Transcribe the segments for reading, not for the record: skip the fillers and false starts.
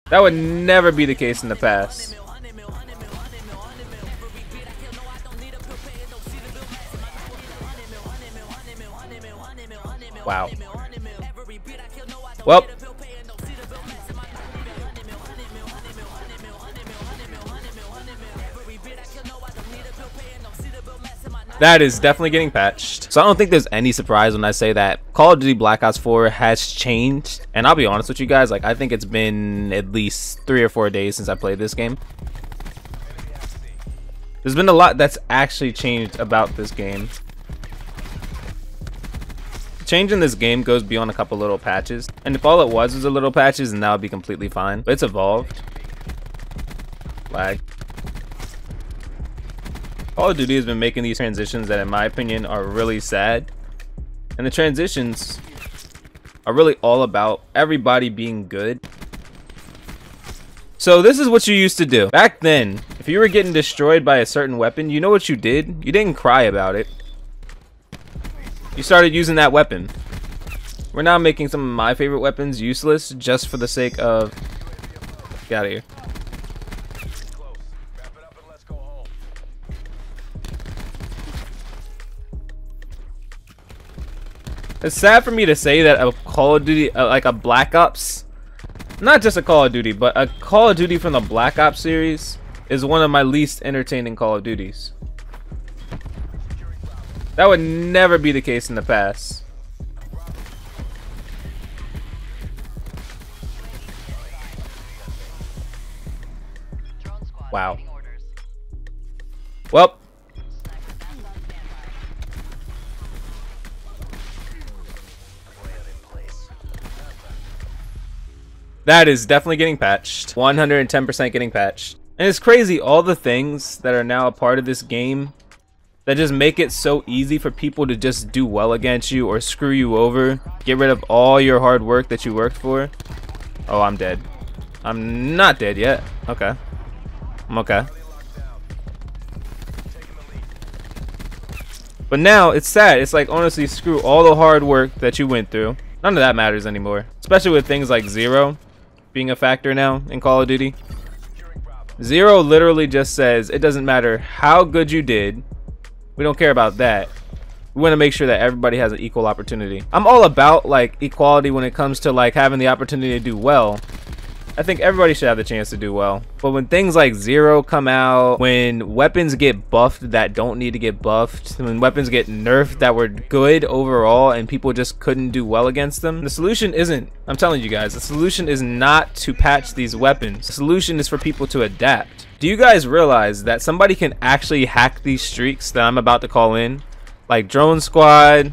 That would never be the case in the past. Wow. Well. That is definitely getting patched. So I don't think there's any surprise when I say that Call of Duty Black Ops 4 has changed. And I'll be honest with you guys, like I think it's been at least 3 or 4 days since I played this game. There's been a lot that's actually changed about this game. Change in this game goes beyond a couple little patches. And if all it was a little patches, then that would be completely fine. But it's evolved. Lag. Call of Duty has been making these transitions that in my opinion are really sad, and the transitions are really all about everybody being good. So this is what you used to do back then. If you were getting destroyed by a certain weapon, you know what you did? You didn't cry about it. You started using that weapon. We're now making some of my favorite weapons useless just for the sake of get out of here. It's sad for me to say that a Call of Duty, like a Black Ops, not just a Call of Duty, but a Call of Duty from the Black Ops series is one of my least entertaining Call of Duties. That would never be the case in the past. Wow. Well. That is definitely getting patched. 110% getting patched. And it's crazy all the things that are now a part of this game that just make it so easy for people to just do well against you or screw you over. Get rid of all your hard work that you worked for. Oh, I'm dead. I'm not dead yet. Okay. I'm okay. But now it's sad. It's like honestly screw all the hard work that you went through. None of that matters anymore. Especially with things like Zero being a factor now in Call of Duty. Zero literally just says it doesn't matter how good you did. We don't care about that. We want to make sure that everybody has an equal opportunity. I'm all about like equality when it comes to like having the opportunity to do well. I think everybody should have the chance to do well. But when things like Zero come out, when weapons get buffed that don't need to get buffed, when weapons get nerfed that were good overall and people just couldn't do well against them, the solution isn't, I'm telling you guys, the solution is not to patch these weapons. The solution is for people to adapt. Do you guys realize that somebody can actually hack these streaks that I'm about to call in? Like Drone Squad,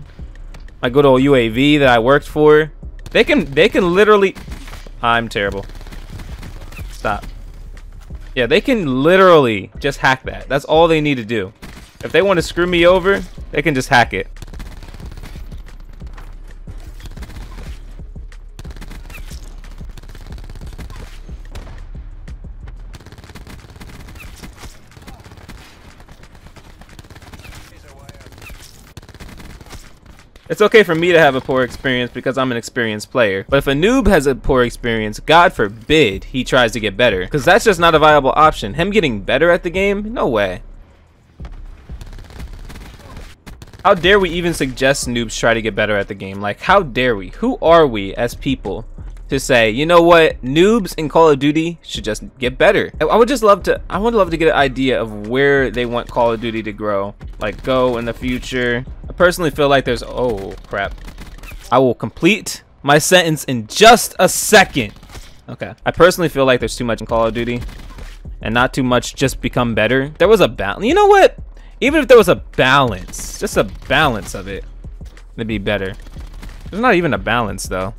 my good old UAV that I worked for. They can literally, I'm terrible. Stop. Yeah, they can literally just hack that. That's all they need to do. If they want to screw me over, they can just hack it. It's okay for me to have a poor experience because I'm an experienced player. But if a noob has a poor experience, God forbid he tries to get better. Because that's just not a viable option. Him getting better at the game? No way. How dare we even suggest noobs try to get better at the game? Like, how dare we? Who are we as people to say, you know what, noobs in Call of Duty should just get better? I would love to get an idea of where they want Call of Duty to grow, like go in the future. I personally feel like there's, oh crap, I will complete my sentence in just a second. Okay, I personally feel like there's too much in Call of Duty and not too much just become better. There was a balance, you know what, even if there was a balance, just a balance of it, it'd be better. There's not even a balance though.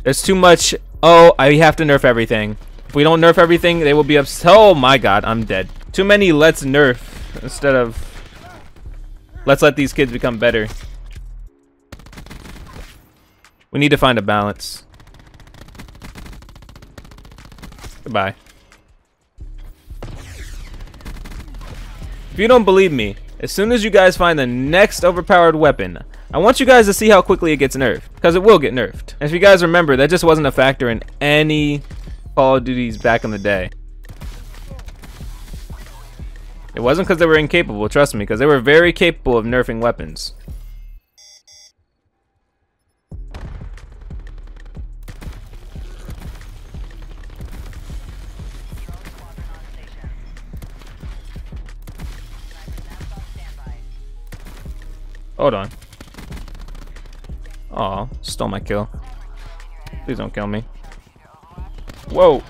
There's too much, oh, I have to nerf everything. If we don't nerf everything, they will be upset. Oh my god, I'm dead. Too many let's nerf instead of let's let these kids become better. We need to find a balance. Goodbye. If you don't believe me, as soon as you guys find the next overpowered weapon, I want you guys to see how quickly it gets nerfed, because it will get nerfed. And if you guys remember, that just wasn't a factor in any Call of Duties back in the day. It wasn't because they were incapable, trust me, because they were very capable of nerfing weapons. Hold on. Aw, stole my kill. Please don't kill me. Whoa.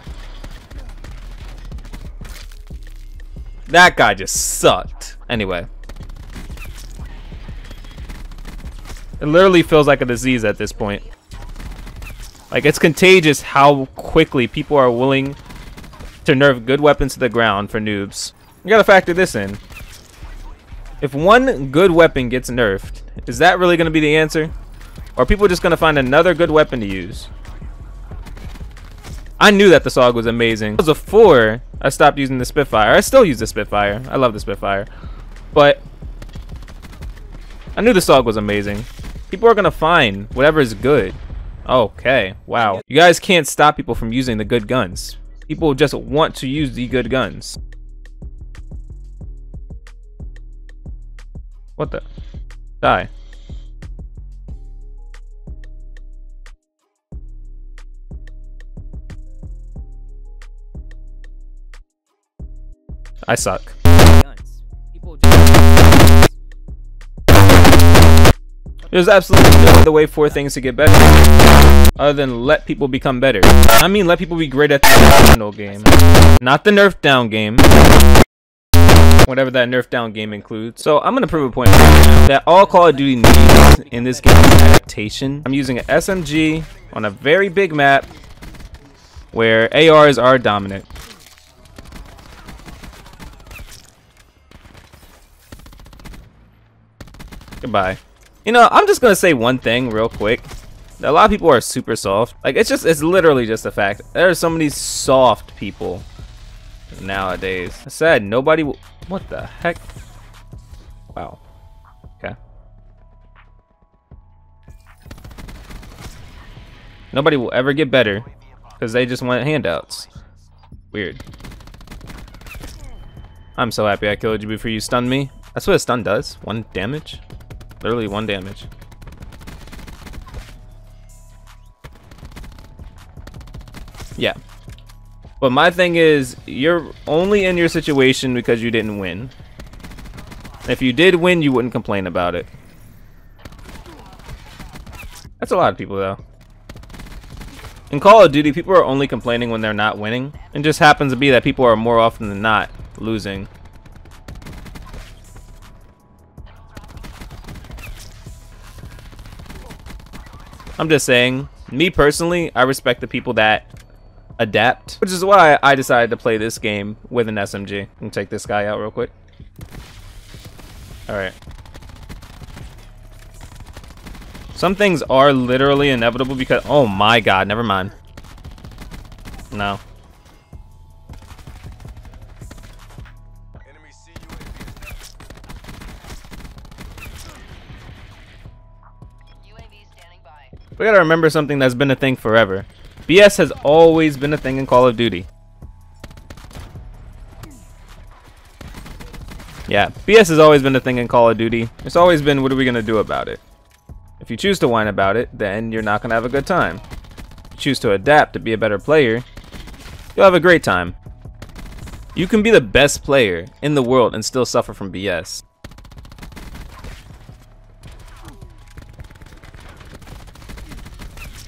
That guy just sucked. Anyway. It literally feels like a disease at this point. Like, it's contagious how quickly people are willing to nerf good weapons to the ground for noobs. You gotta factor this in. If one good weapon gets nerfed, is that really going to be the answer? Or are people just going to find another good weapon to use? I knew that the SOG was amazing. Before I stopped using the Spitfire. I still use the Spitfire. I love the Spitfire. But I knew the SOG was amazing. People are going to find whatever is good. Okay, wow. You guys can't stop people from using the good guns. People just want to use the good guns. What the? Die. I suck. There's absolutely no other way for things to get better other than let people become better. I mean, let people be great at the original game, not the nerf down game. Whatever that nerf down game includes. So I'm gonna prove a point right now that all Call of Duty needs in this game is adaptation. I'm using an SMG on a very big map where ARs are dominant. Goodbye. You know, I'm just gonna say one thing real quick. A lot of people are super soft. Like, it's literally just a fact. There are so many soft people nowadays. I said nobody will. What the heck? Wow. Okay. Nobody will ever get better because they just want handouts. Weird. I'm so happy I killed you before you stunned me. That's what a stun does. 1 damage. Literally 1 damage. Yeah. But my thing is, you're only in your situation because you didn't win. If you did win, you wouldn't complain about it. That's a lot of people, though. In Call of Duty, people are only complaining when they're not winning. It just happens to be that people are more often than not losing. I'm just saying, me personally, I respect the people that adapt, which is why I decided to play this game with an SMG. I'm gonna take this guy out real quick. Alright. Some things are literally inevitable because, oh my god, never mind. No. We gotta remember something that's been a thing forever. BS has always been a thing in Call of Duty. Yeah, BS has always been a thing in Call of Duty. It's always been, what are we gonna do about it? If you choose to whine about it, then you're not gonna have a good time. If you choose to adapt to be a better player, you'll have a great time. You can be the best player in the world and still suffer from BS.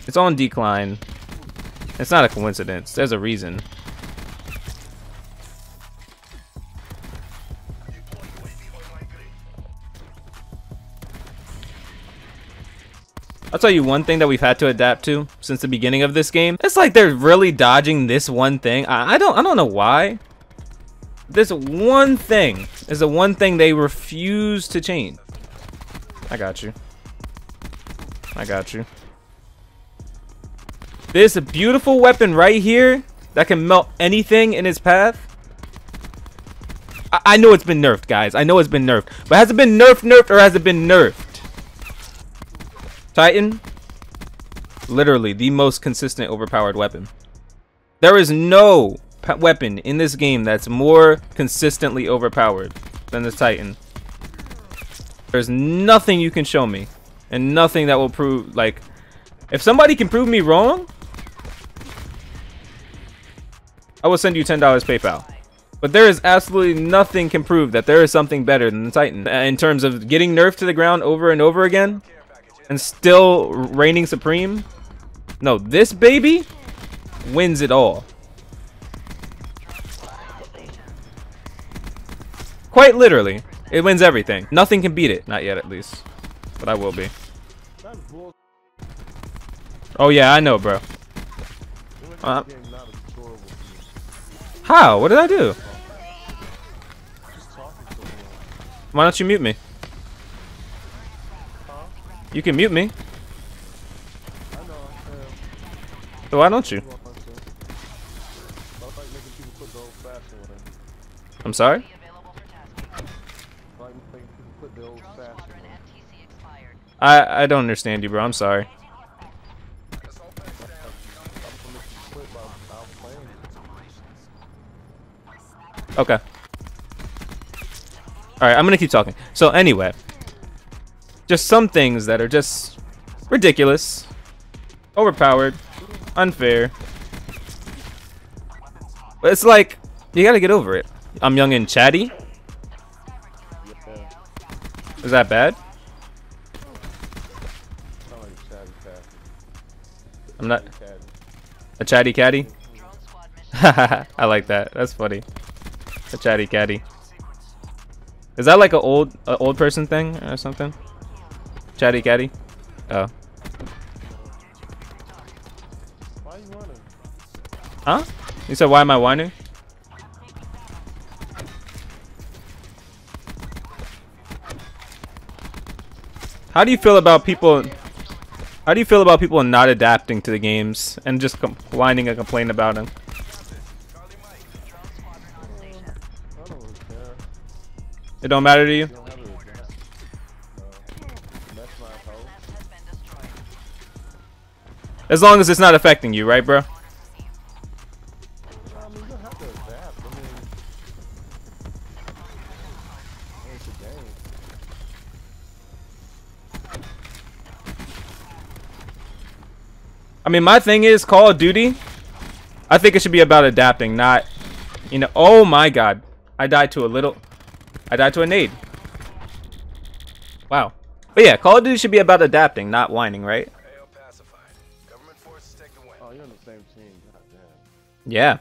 It's on decline. It's not a coincidence. There's a reason. I'll tell you one thing that we've had to adapt to since the beginning of this game. It's like they're really dodging this one thing. I don't know why. This one thing is the one thing they refuse to change. I got you. I got you. This beautiful weapon right here that can melt anything in its path. I know it's been nerfed, guys. I know it's been nerfed. But has it been nerfed, or has it been nerfed? Titan, literally the most consistent overpowered weapon. There is no weapon in this game that's more consistently overpowered than the Titan. There's nothing you can show me, and nothing that will prove, like, if somebody can prove me wrong, I will send you $10 PayPal. But there is absolutely nothing can prove that there is something better than the Titan in terms of getting nerfed to the ground over and over again and still reigning supreme. No, this baby wins it all. Quite literally, it wins everything. Nothing can beat it. Not yet, at least. But I will be. Oh yeah, I know, bro. How? What did I do? Why don't you mute me? You can mute me. So why don't you? I'm sorry? I don't understand you, bro. I'm sorry. Okay. Alright, I'm gonna keep talking. So anyway, just some things that are just ridiculous, overpowered, unfair. But it's like, you gotta get over it. I'm young and chatty. Is that bad? I'm not a chatty catty. I like that. That's funny. A chatty catty. Is that like a old person thing or something? Chatty catty. Oh. Why are you whining? Huh? You said why am I whining? How do you feel about people? How do you feel about people not adapting to the games and just whining and complaining about them? I don't really care. It don't matter to you? You don't have to adapt. No. That's my fault. As long as it's not affecting you, right, bro? I mean, you don't have to adapt. I mean, it's a game. I mean, my thing is Call of Duty. I think it should be about adapting, not, you know. Oh my God, I died to a nade. Wow. But yeah, Call of Duty should be about adapting, not whining, right? Oh, you're on the same team. God damn. Yeah.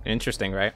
Interesting, right?